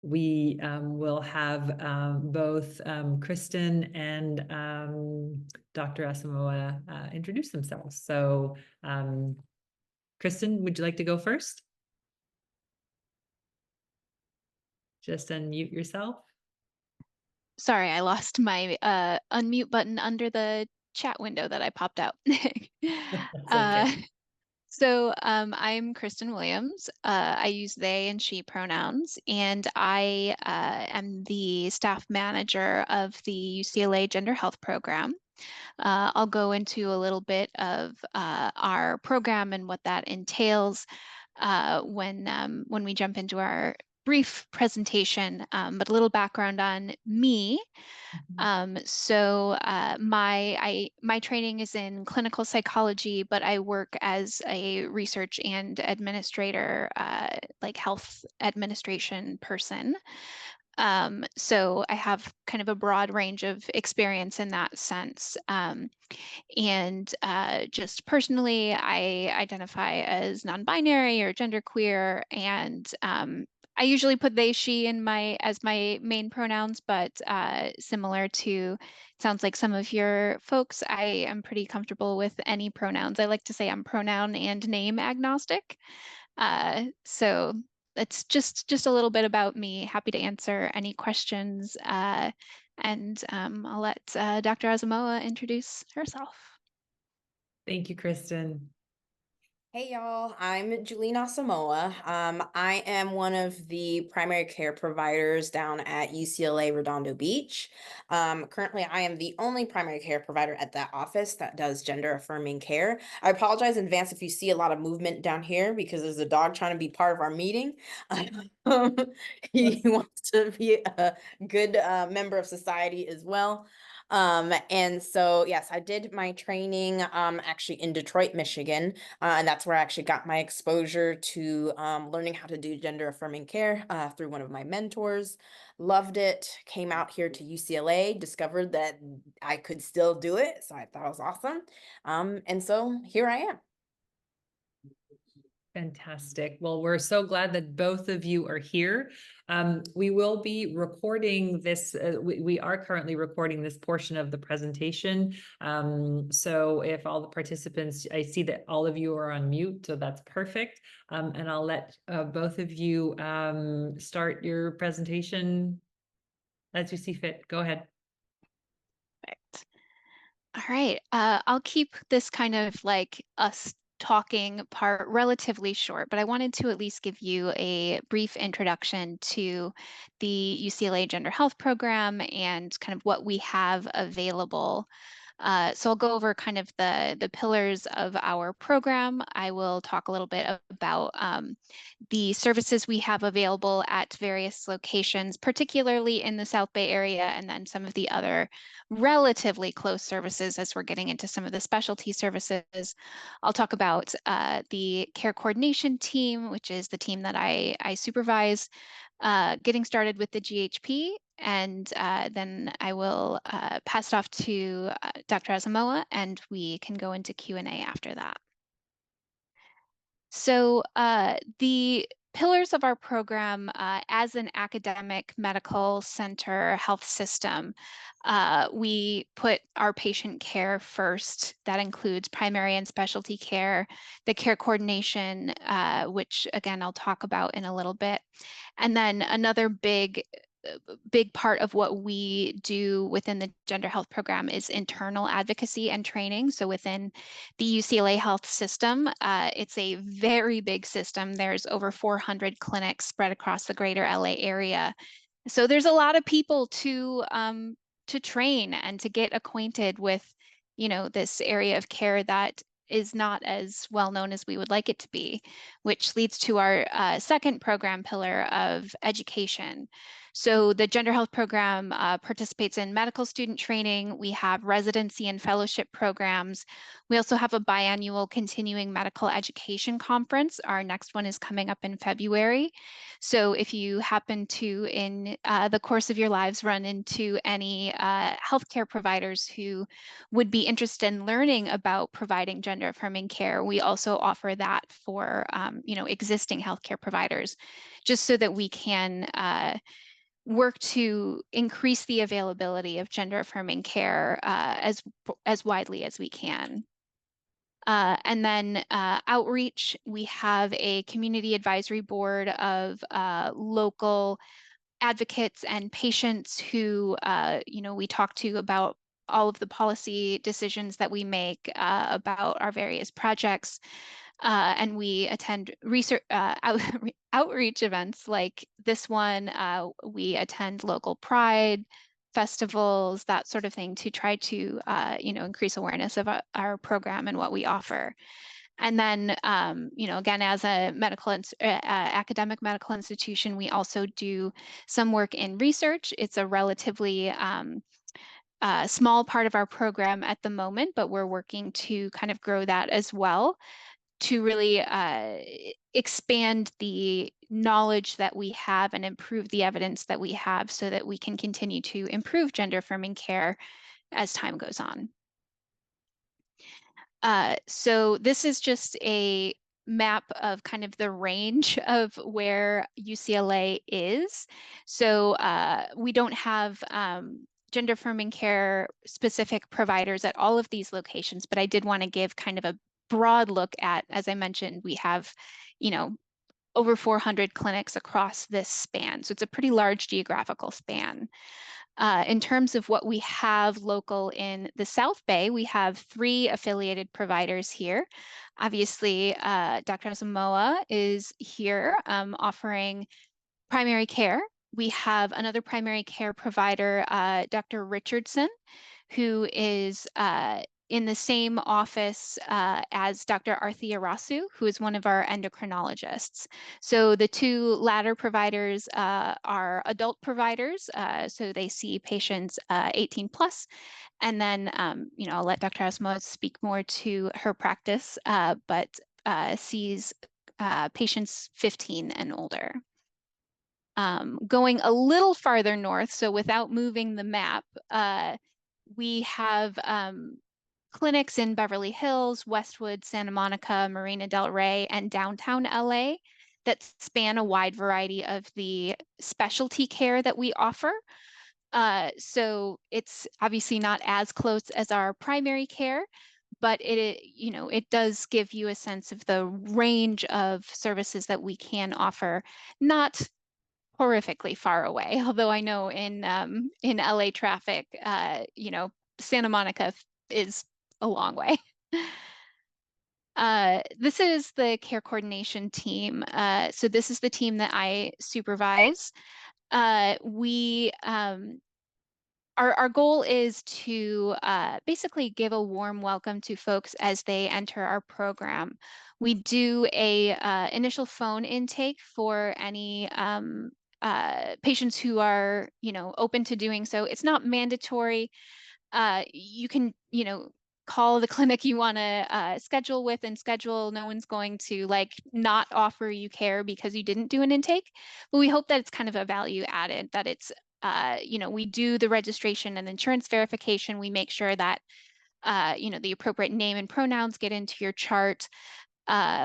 we will have both Kristen and Dr. Asamoah introduce themselves. So Kristen, would you like to go first? Just unmute yourself. Sorry, I lost my unmute button under the chat window that I popped out. That's okay. I'm Kristen Williams. I use they and she pronouns, and I am the staff manager of the UCLA Gender Health Program. I'll go into a little bit of our program and what that entails when we jump into our brief presentation, but a little background on me. My training is in clinical psychology, but I work as a research and administrator, like health administration person. So I have kind of a broad range of experience in that sense. And just personally, I identify as non-binary or genderqueer, and I usually put they, she in as my main pronouns, but similar to, sounds like some of your folks, I am pretty comfortable with any pronouns. I like to say I'm pronoun and name agnostic. So that's just a little bit about me. Happy to answer any questions. And I'll let Dr. Asamoah introduce herself. Thank you, Kristen. Hey y'all, I'm Juline Asamoah. I am one of the primary care providers down at UCLA Redondo Beach. Currently, I am the only primary care provider at that office that does gender affirming care. I apologize in advance if you see a lot of movement down here because there's a dog trying to be part of our meeting. He wants to be a good member of society as well. And so, yes, I did my training actually in Detroit, Michigan. And that's where I actually got my exposure to learning how to do gender affirming care through one of my mentors. Loved it. Came out here to UCLA, discovered that I could still do it. So I thought it was awesome. And so here I am. Fantastic. Well, we're so glad that both of you are here. We will be recording this. We are currently recording this portion of the presentation. So if all the participants, I see that all of you are on mute, so that's perfect. And I'll let both of you start your presentation as you see fit. Go ahead. Perfect. All right. I'll keep this kind of like us talking part relatively short, but I wanted to at least give you a brief introduction to the UCLA Gender Health Program and kind of what we have available. So I'll go over kind of the pillars of our program. I will talk a little bit about the services we have available at various locations, particularly in the South Bay area, and then some of the other relatively close services as we're getting into some of the specialty services. I'll talk about the care coordination team, which is the team that I supervise, getting started with the GHP, and then I will pass it off to Dr. Asamoah, and we can go into Q&A after that. So the pillars of our program as an academic medical center health system, we put our patient care first. That includes primary and specialty care, the care coordination, which again, I'll talk about in a little bit. And then another big part of what we do within the gender health program is internal advocacy and training. So within the UCLA health system, it's a very big system. There's over 400 clinics spread across the greater LA area. So there's a lot of people to train and to get acquainted with, this area of care that is not as well known as we would like it to be, which leads to our second program pillar of education. So the Gender Health Program participates in medical student training. We have residency and fellowship programs. We also have a biannual continuing medical education conference. Our next one is coming up in February. So if you happen to, in the course of your lives, run into any healthcare providers who would be interested in learning about providing gender affirming care, we also offer that for existing healthcare providers, just so that we can work to increase the availability of gender affirming care as widely as we can. And then outreach, we have a community advisory board of local advocates and patients who we talk to about all of the policy decisions that we make about our various projects. And we attend research outreach events like this one. We attend local pride festivals, that sort of thing, to try to increase awareness of our program and what we offer. And then, again, as a academic medical institution, we also do some work in research. It's a relatively small part of our program at the moment, but we're working to kind of grow that as well, to really expand the knowledge that we have and improve the evidence that we have, so that we can continue to improve gender affirming care as time goes on. So this is just a map of kind of the range of where UCLA is. So we don't have gender affirming care specific providers at all of these locations, but I did want to give kind of a broad look at, as I mentioned, we have, over 400 clinics across this span. So it's a pretty large geographical span. In terms of what we have local in the South Bay, we have 3 affiliated providers here. Obviously, Dr. Asamoah is here offering primary care. We have another primary care provider, Dr. Richardson, who is in the same office as Dr. Arthea Rasu, who is one of our endocrinologists. So the 2 latter providers are adult providers, so they see patients 18 plus. And then, I'll let Dr. Asamoah speak more to her practice, but sees patients 15 and older. Going a little farther north, so without moving the map, we have clinics in Beverly Hills, Westwood, Santa Monica, Marina del Rey, and downtown LA that span a wide variety of the specialty care that we offer. So it's obviously not as close as our primary care, but it does give you a sense of the range of services that we can offer, not horrifically far away. Although I know in LA traffic, Santa Monica is a long way. This is the care coordination team. So this is the team that I supervise. Our goal is to basically give a warm welcome to folks as they enter our program. We do a initial phone intake for any patients who are, open to doing so. It's not mandatory. You can, call the clinic you want to schedule with and schedule. No one's going to not offer you care because you didn't do an intake. But we hope that it's kind of a value added, that it's, we do the registration and insurance verification. We make sure that, the appropriate name and pronouns get into your chart.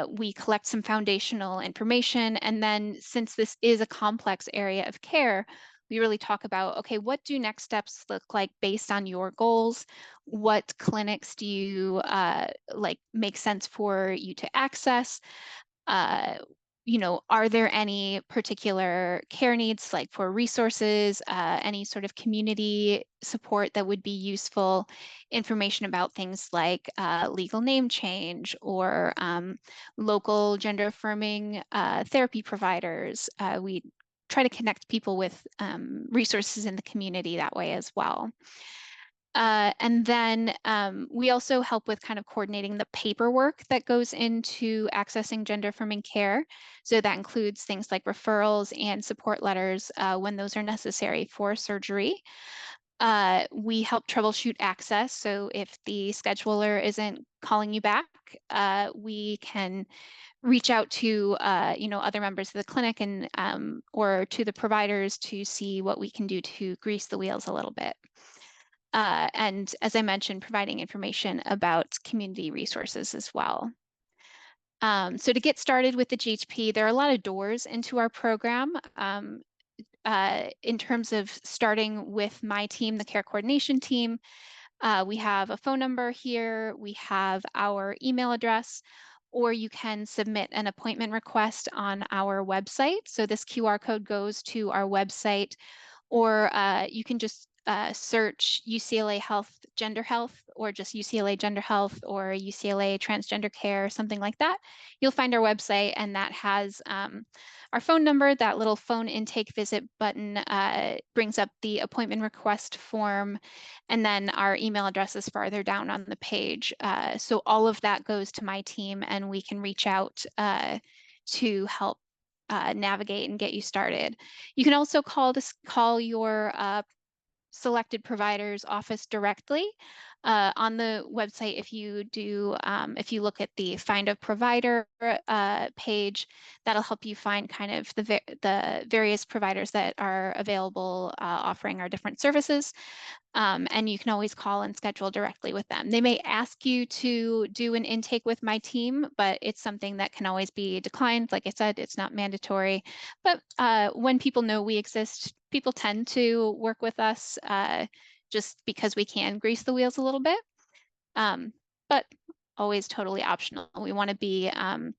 We collect some foundational information. And then, since this is a complex area of care, we really talk about, okay, what do next steps look like based on your goals? What clinics do you make sense for you to access? Are there any particular care needs, like for resources, any sort of community support that would be useful, information about things like legal name change or local gender affirming therapy providers. We try to connect people with resources in the community that way as well. And then we also help with kind of coordinating the paperwork that goes into accessing gender affirming care. So that includes things like referrals and support letters when those are necessary for surgery. We help troubleshoot access. So if the scheduler isn't calling you back, we can reach out to other members of the clinic and or to the providers to see what we can do to grease the wheels a little bit. And as I mentioned, providing information about community resources as well. So to get started with the GHP, there are a lot of doors into our program. In terms of starting with my team, the care coordination team, we have a phone number here, we have our email address, or you can submit an appointment request on our website. So this QR code goes to our website, or you can just search UCLA Gender Health, or just UCLA Gender Health, or UCLA Transgender Care, something like that. You'll find our website, and that has our phone number. That little phone intake visit button brings up the appointment request form, and then our email address is farther down on the page. So all of that goes to my team, and we can reach out to help navigate and get you started. You can also call your selected provider's office directly. On the website, if you look at the Find a Provider page, that'll help you find kind of the various providers that are available offering our different services. And you can always call and schedule directly with them. They may ask you to do an intake with my team, but it's something that can always be declined. Like I said, it's not mandatory. But when people know we exist, people tend to work with us just because we can grease the wheels a little bit. But always totally optional. We want to be a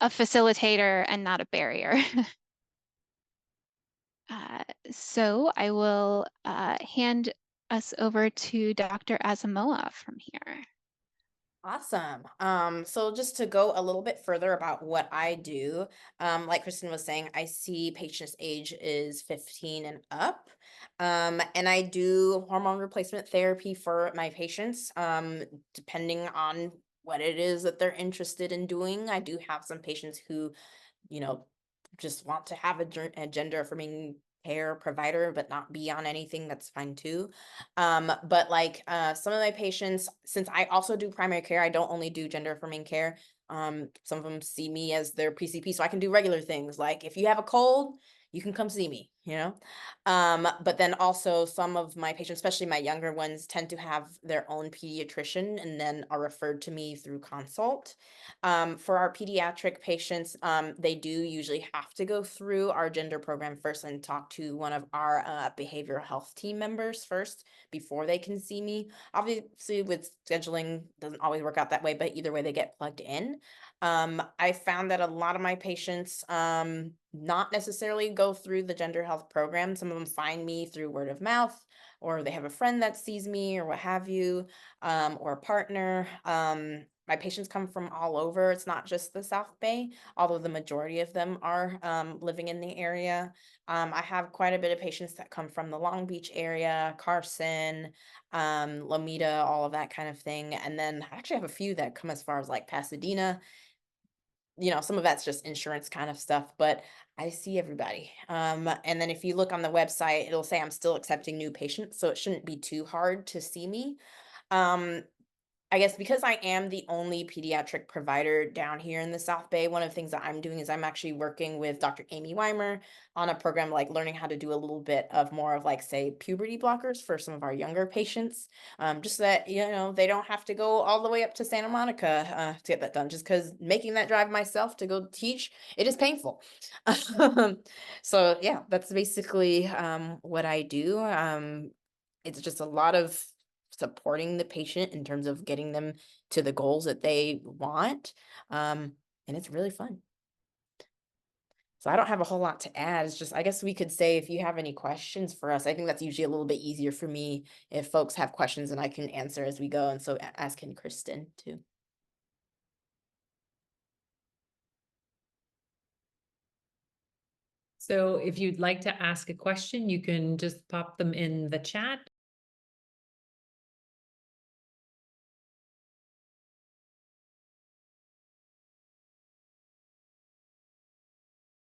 facilitator and not a barrier. So I will hand us over to Dr. Asamoah from here. Awesome. So just to go a little bit further about what I do, like Kristen was saying, I see patients' age is 15 and up. And I do hormone replacement therapy for my patients, depending on what it is that they're interested in doing. I do have some patients who, just want to have a gender affirming care provider, but not be on anything. That's fine too. But like some of my patients, since I also do primary care, I don't only do gender affirming care. Some of them see me as their PCP, so I can do regular things like if you have a cold, you can come see me, but then also some of my patients, especially my younger ones, tend to have their own pediatrician and then are referred to me through consult. For our pediatric patients, they do usually have to go through our gender program first and talk to one of our behavioral health team members first before they can see me. Obviously, with scheduling, doesn't always work out that way, but either way, they get plugged in. I found that a lot of my patients not necessarily go through the gender health program. Some of them find me through word of mouth, or they have a friend that sees me or what have you, or a partner. My patients come from all over. It's not just the South Bay, although the majority of them are living in the area. I have quite a bit of patients that come from the Long Beach area, Carson, Lomita, all of that kind of thing. And then I actually have a few that come as far as like Pasadena. Some of that's just insurance kind of stuff, but I see everybody. And then if you look on the website, it'll say I'm still accepting new patients, so it shouldn't be too hard to see me. I guess because I am the only pediatric provider down here in the South Bay, one of the things that I'm doing is I'm actually working with Dr. Amy Weimer on a program like learning how to do a little bit of more of like, say, puberty blockers for some of our younger patients. Just so that, they don't have to go all the way up to Santa Monica to get that done, just because making that drive myself to go teach, it is painful. So yeah, that's basically what I do. It's just a lot of supporting the patient in terms of getting them to the goals that they want. And it's really fun. So I don't have a whole lot to add. It's just, I guess we could say if you have any questions for us, I think that's usually a little bit easier for me if folks have questions and I can answer as we go. And so asking Kristen too. So if you'd like to ask a question, you can just pop them in the chat,